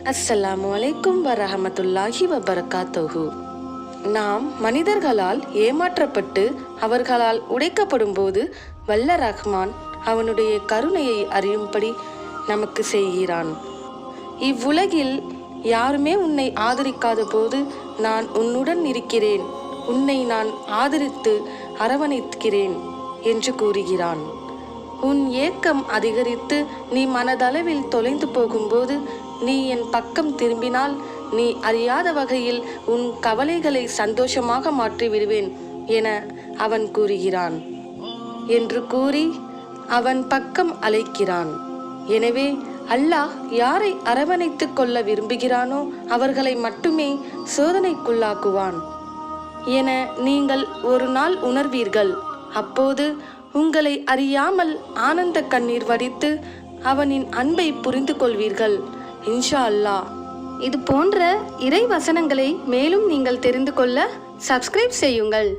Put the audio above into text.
அஸ்ஸலாமு அலைக்கும் வரஹமத்துல்லாஹி வபரகாத்துஹு. நாம் மனிதர்களால் ஏமாற்றப்பட்டு அவர்களால் உடைக்கப்படும் போது வல்ல ரஹ்மான் அவனுடைய கருணையை அறியும்படி நமக்கு செய்கிறான். இவ்வுலகில் யாருமே உன்னை ஆதரிக்காத போது நான் உன்னுடன் இருக்கிறேன், உன்னை நான் ஆதரித்து அரவணைக்கிறேன் என்று கூறுகிறான். உன் ஏக்கம் அதிகரித்து நீ மனதளவில் தொலைந்து போகும்போது நீ என் பக்கம் திரும்பினால் நீ அறியாத வகையில் உன் கவலைகளை சந்தோஷமாக மாற்றி விடுவேன் என அவன் கூறுகிறான் என்று கூறி அவன் பக்கம் அழைக்கிறான். எனவே அல்லாஹ் யாரை அரவணைத்துக் கொள்ள விரும்புகிறானோ அவர்களை மட்டுமே சோதனைக்குள்ளாக்குவான் என நீங்கள் ஒரு நாள் உணர்வீர்கள். அப்போது உங்களை அறியாமல் ஆனந்த கண்ணீர் வடித்து அவனின் அன்பை புரிந்து கொள்வீர்கள் இன்ஷா அல்லாஹ். இது போன்ற இறை வசனங்களை மேலும் நீங்கள் தெரிந்து கொள்ள சப்ஸ்கிரைப் செய்யுங்கள்.